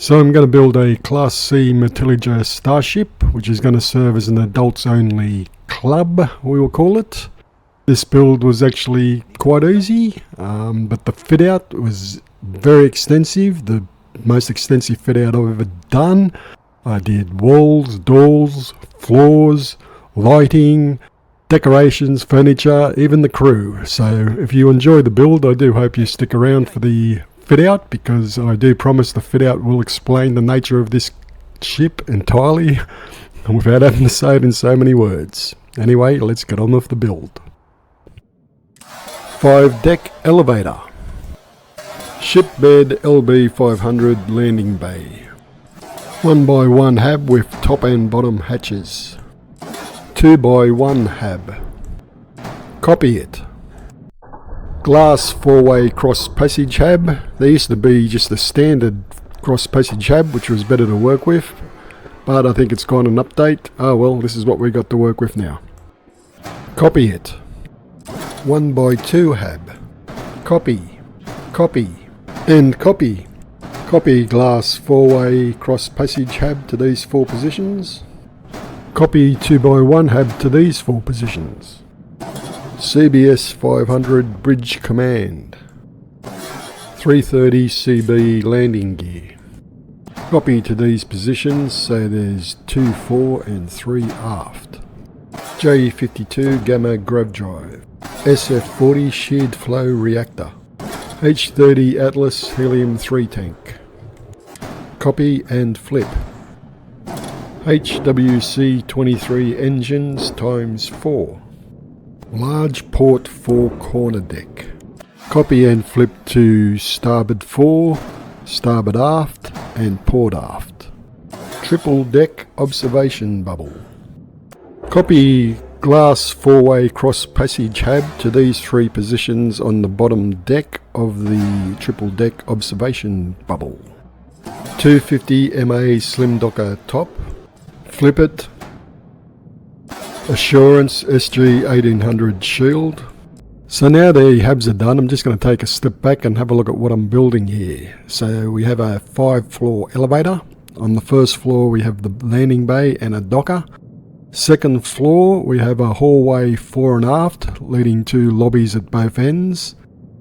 So I'm going to build a Class C Matilija starship, which is going to serve as an adults-only club, we will call it. This build was actually quite easy, but the fit out was very extensive, the most extensive fit out I've ever done. I did walls, doors, floors, lighting, decorations, furniture, even the crew. So if you enjoy the build, I do hope you stick around for the fit out, because I do promise the fit out will explain the nature of this ship entirely without having to say it in so many words. Anyway, let's get on with the build. 5-deck elevator. Ship bed LB 500 landing bay. 1x1 hab with top and bottom hatches. 2x1 hab. Copy it. Glass 4-way cross passage hab. There used to be just a standard cross passage hab, which was better to work with, but I think it's gone an update. Oh well, this is what we got to work with now. Copy it. 1x2 hab. Copy. Copy. And copy. Copy glass 4-way cross passage hab to these 4 positions. Copy 2x1 hab to these 4 positions. CBS 500 bridge command. 330 CB landing gear. Copy to these positions, so there's 2, 4 and 3 aft. J52 gamma grav drive. SF40 sheared flow reactor. H30 Atlas helium 3 tank. Copy and flip. HWC 23 engines times 4. Large port 4 corner deck. Copy and flip to starboard 4, starboard aft and port aft. Triple deck observation bubble. Copy glass 4-way cross passage hab to these 3 positions on the bottom deck of the triple deck observation bubble. 250 MA slim docker top. Flip it. Assurance SG 1800 shield. So now the habs are done, I'm just going to take a step back and have a look at what I'm building here. So we have a 5-floor elevator. On the first floor we have the landing bay and a docker. Second floor we have a hallway fore and aft leading to lobbies at both ends.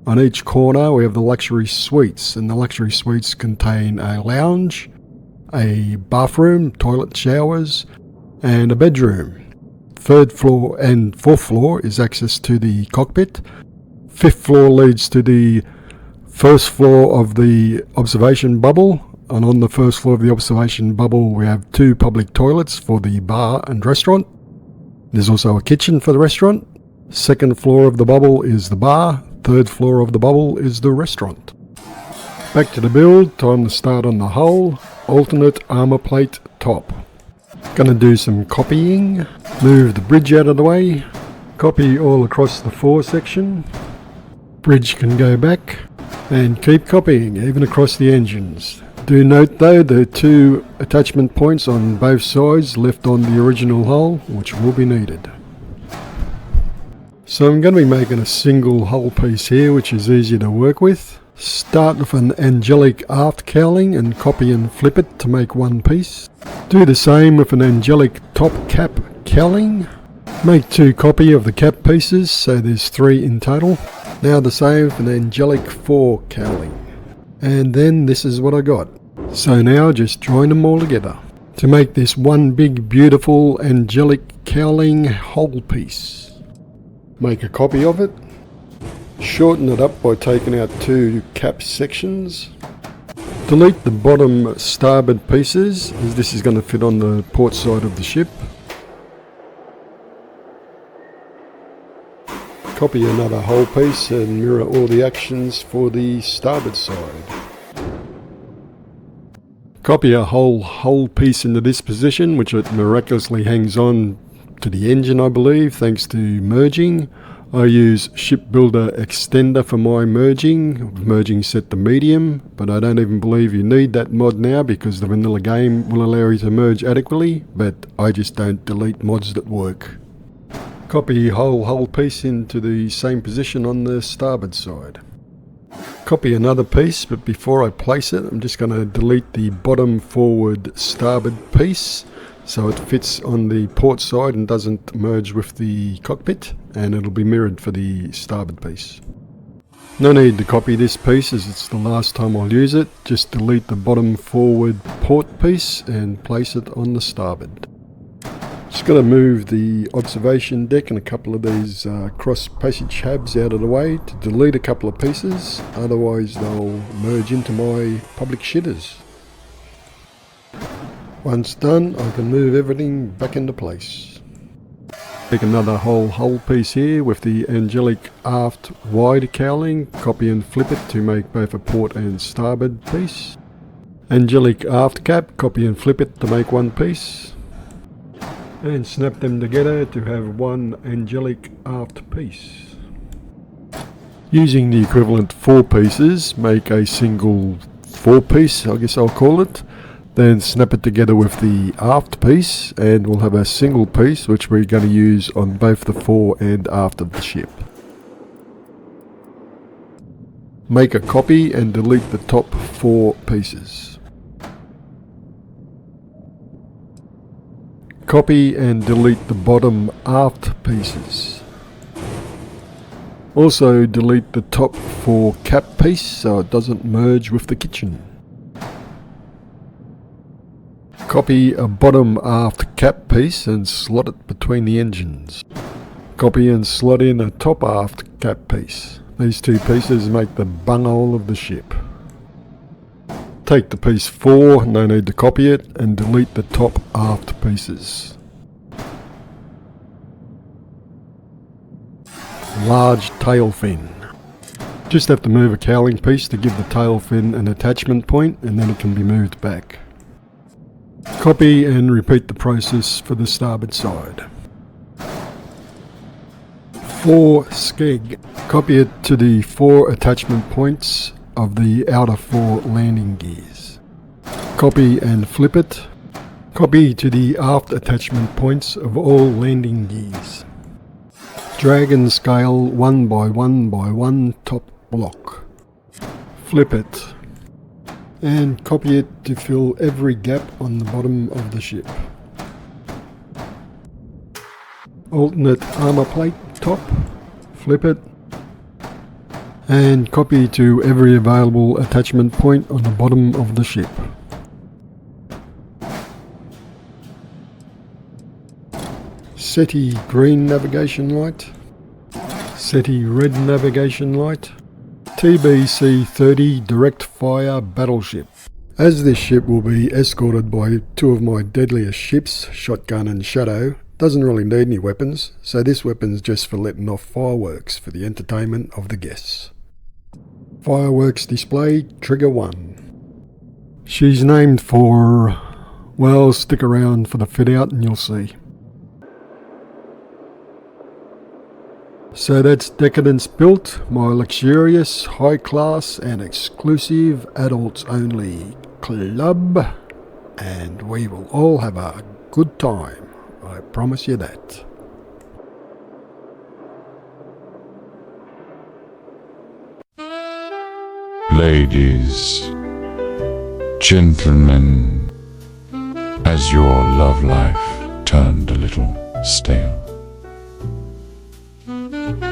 On each corner we have the luxury suites, and the luxury suites contain a lounge, a bathroom, toilet, showers and a bedroom. Third floor and fourth floor is access to the cockpit. Fifth floor leads to the first floor of the observation bubble, and on the first floor of the observation bubble we have 2 public toilets for the bar and restaurant. There's also a kitchen for the restaurant. Second floor of the bubble is the bar. Third floor of the bubble is the restaurant. Back to the build, time to start on the hull. Alternate armor plate top. Gonna do some copying. Move the bridge out of the way. Copy all across the fore section. Bridge can go back. And keep copying, even across the engines. Do note though, the 2 attachment points on both sides left on the original hull, which will be needed. So I'm going to be making a single hull piece here, which is easier to work with. Start with an angelic aft cowling and copy and flip it to make one piece. Do the same with an angelic top cap cowling. Make 2 copy of the cap pieces, so there's 3 in total. Now the same with an angelic fore cowling. And then this is what I got. So now just join them all together to make this one big beautiful angelic cowling hull piece. Make a copy of it. Shorten it up by taking out 2 cap sections. Delete the bottom starboard pieces, as this is going to fit on the port side of the ship. Copy another hull piece and mirror all the actions for the starboard side. Copy a whole hull piece into this position, which it miraculously hangs on to the engine, I believe, thanks to merging. I use Shipbuilder Extender for my merging set to medium, but I don't even believe you need that mod now because the vanilla game will allow you to merge adequately, but I just don't delete mods that work. Copy whole hull piece into the same position on the starboard side. Copy another piece, but before I place it, I'm just going to delete the bottom forward starboard piece so it fits on the port side and doesn't merge with the cockpit, and it'll be mirrored for the starboard piece. No need to copy this piece as it's the last time I'll use it. Just delete the bottom forward port piece and place it on the starboard. Just got to move the observation deck and a couple of these cross passage tabs out of the way to delete a couple of pieces, otherwise they'll merge into my public shitters. Once done, I can move everything back into place. Take another whole hull piece here with the angelic aft wide cowling, copy and flip it to make both a port and starboard piece. Angelic aft cap, copy and flip it to make one piece. And snap them together to have one angelic aft piece. Using the equivalent 4 pieces, make a single 4 piece, I guess I'll call it. Then snap it together with the aft piece and we'll have a single piece which we're going to use on both the fore and aft of the ship. Make a copy and delete the top 4 pieces. Copy and delete the bottom aft pieces. Also delete the top 4 cap piece so it doesn't merge with the kitchen. Copy a bottom aft cap piece and slot it between the engines. Copy and slot in a top aft cap piece. These 2 pieces make the bunghole of the ship. Take the piece 4, no need to copy it, and delete the top aft pieces. Large tail fin. Just have to move a cowling piece to give the tail fin an attachment point and then it can be moved back. Copy and repeat the process for the starboard side. 4 skeg. Copy it to the 4 attachment points of the outer 4 landing gears. Copy and flip it. Copy to the aft attachment points of all landing gears. Drag and scale 1 by 1 by 1 top block. Flip it. And copy it to fill every gap on the bottom of the ship. Alternate armor plate top, flip it, and copy to every available attachment point on the bottom of the ship. SETI green navigation light, SETI red navigation light, TBC-30 direct fire battleship. As this ship will be escorted by 2 of my deadliest ships, Shotgun and Shadow, doesn't really need any weapons, so this weapon's just for letting off fireworks for the entertainment of the guests. Fireworks display, trigger 1. She's named for... well, stick around for the fit out and you'll see. So that's Decadence built, my luxurious, high class and exclusive adults only club, and we will all have a good time, I promise you that. Ladies, gentlemen, has your love life turned a little stale?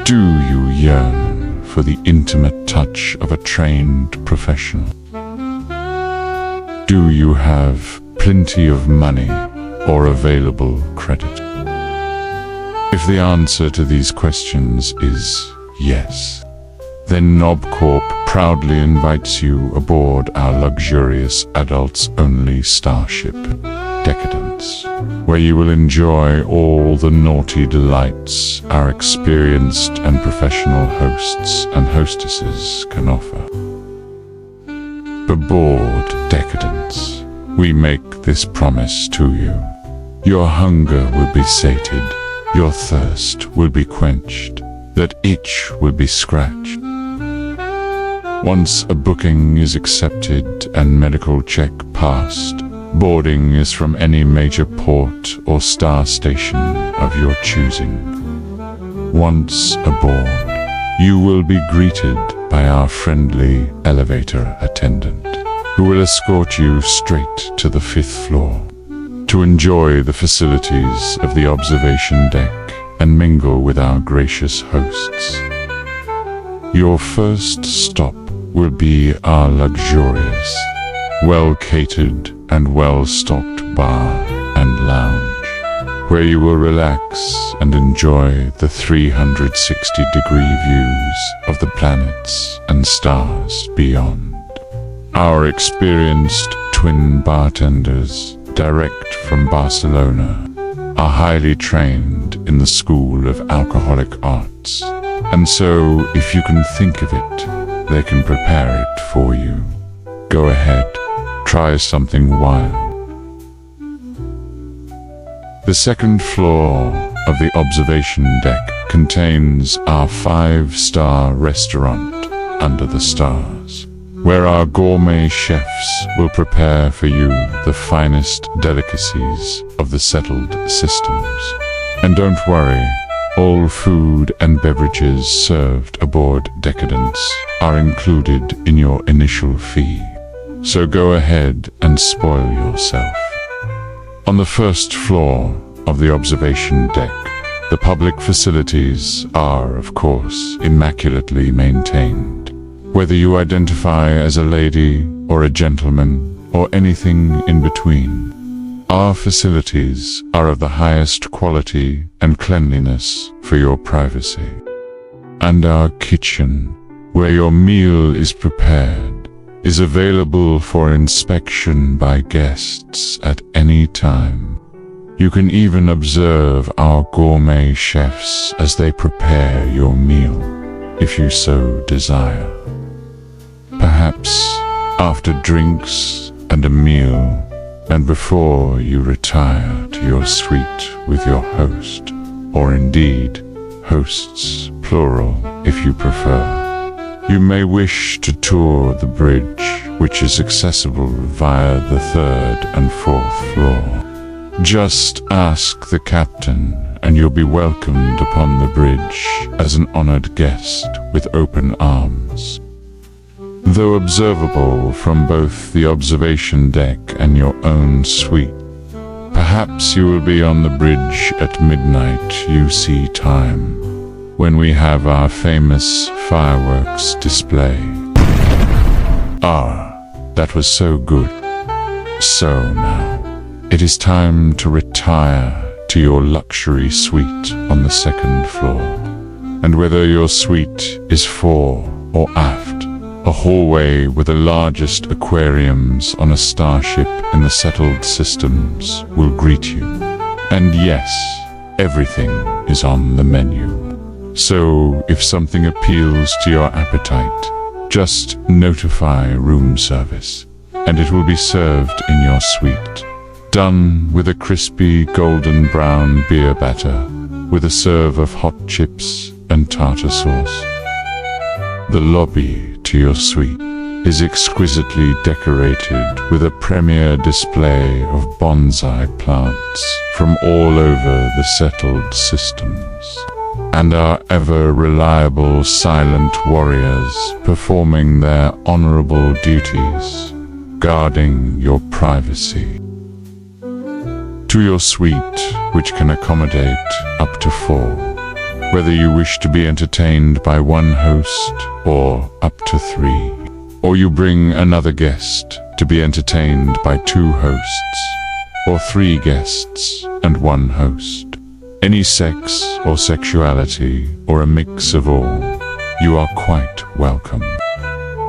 Do you yearn for the intimate touch of a trained professional? Do you have plenty of money or available credit? If the answer to these questions is yes, then NobCorp proudly invites you aboard our luxurious adults-only starship, Decadence, where you will enjoy all the naughty delights our experienced and professional hosts and hostesses can offer. Aboard Decadence, we make this promise to you. Your hunger will be sated, your thirst will be quenched, that itch will be scratched. Once a booking is accepted and medical check passed, boarding is from any major port or star station of your choosing. Once aboard, you will be greeted by our friendly elevator attendant, who will escort you straight to the 5th floor to enjoy the facilities of the observation deck and mingle with our gracious hosts. Your first stop will be our luxurious, well-catered and well-stocked bar and lounge, where you will relax and enjoy the 360-degree views of the planets and stars beyond. Our experienced twin bartenders, direct from Barcelona, are highly trained in the School of Alcoholic Arts, and so, if you can think of it, they can prepare it for you. Go ahead, try something wild. The 2nd floor of the observation deck contains our 5-star restaurant under the stars, where our gourmet chefs will prepare for you the finest delicacies of the settled systems. And don't worry, all food and beverages served aboard Decadence are included in your initial fee. So go ahead and spoil yourself. On the 1st floor of the observation deck, the public facilities are, of course, immaculately maintained. Whether you identify as a lady or a gentleman or anything in between, our facilities are of the highest quality and cleanliness for your privacy. And our kitchen, where your meal is prepared, is available for inspection by guests at any time. You can even observe our gourmet chefs as they prepare your meal, if you so desire. Perhaps after drinks and a meal, and before you retire to your suite with your host, or indeed, hosts, plural, if you prefer, you may wish to tour the bridge, which is accessible via the 3rd and 4th floor. Just ask the captain, and you'll be welcomed upon the bridge as an honored guest with open arms. Though observable from both the observation deck and your own suite, perhaps you will be on the bridge at midnight UC time, when we have our famous fireworks display. Ah, that was so good. So now, it is time to retire to your luxury suite on the 2nd floor. And whether your suite is fore or aft, a hallway with the largest aquariums on a starship in the settled systems will greet you. And yes, everything is on the menu. So if something appeals to your appetite, just notify room service, and it will be served in your suite. Done with a crispy golden brown beer batter, with a serve of hot chips and tartar sauce. The lobby to your suite is exquisitely decorated with a premier display of bonsai plants from all over the settled systems, and our ever-reliable silent warriors performing their honorable duties, guarding your privacy. To your suite, which can accommodate up to 4, whether you wish to be entertained by one host or up to 3, or you bring another guest to be entertained by 2 hosts, or 3 guests and 1 host, any sex or sexuality or a mix of all, you are quite welcome.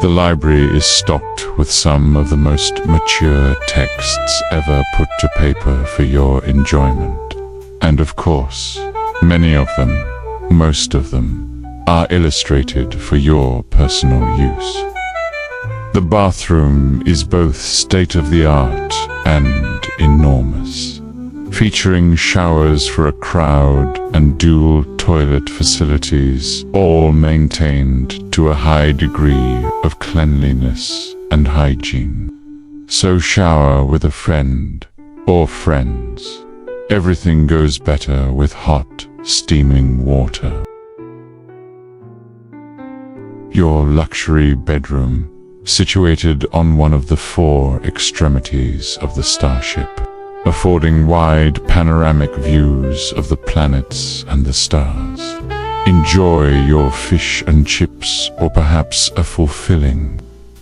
The library is stocked with some of the most mature texts ever put to paper for your enjoyment, and of course, many of them, most of them, are illustrated for your personal use. The bathroom is both state-of-the-art and enormous, featuring showers for a crowd and dual toilet facilities, all maintained to a high degree of cleanliness and hygiene. So shower with a friend or friends. Everything goes better with hot, steaming water. your luxury bedroom, situated on one of the 4 extremities of the starship, affording wide panoramic views of the planets and the stars. Enjoy your fish and chips, or perhaps a fulfilling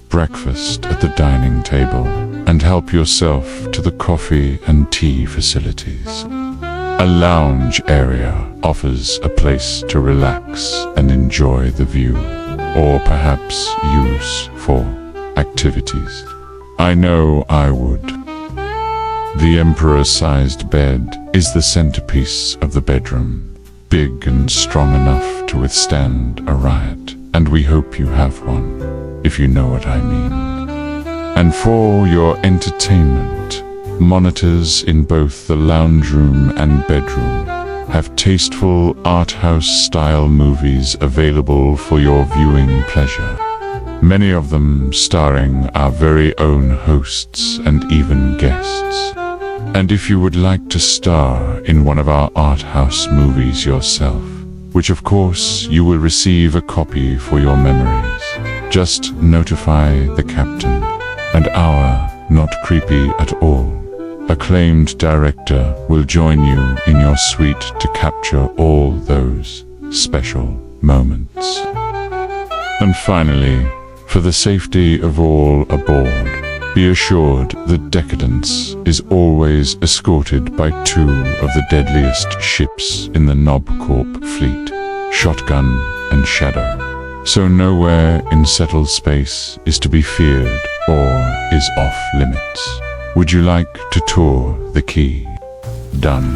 breakfast at the dining table, and help yourself to the coffee and tea facilities. A lounge area offers a place to relax and enjoy the view, or perhaps use for activities. I know I would. The emperor-sized bed is the centerpiece of the bedroom, big and strong enough to withstand a riot, and we hope you have one, if you know what I mean. And for your entertainment, monitors in both the lounge room and bedroom have tasteful art house-style movies available for your viewing pleasure. Many of them starring our very own hosts and even guests. And if you would like to star in one of our art house movies yourself, which of course you will receive a copy for your memories, just notify the captain, and our not creepy at all acclaimed director will join you in your suite to capture all those special moments. And finally, for the safety of all aboard, be assured that Decadence is always escorted by 2 of the deadliest ships in the Nob Corp fleet, Shotgun and Shadow. So nowhere in settled space is to be feared or is off limits. Would you like to tour the quay? Done.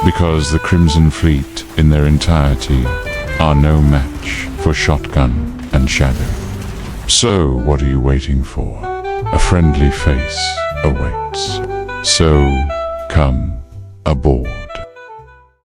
Because the Crimson Fleet in their entirety are no match for Shotgun and Shadow. So what are you waiting for? A friendly face awaits. So come aboard.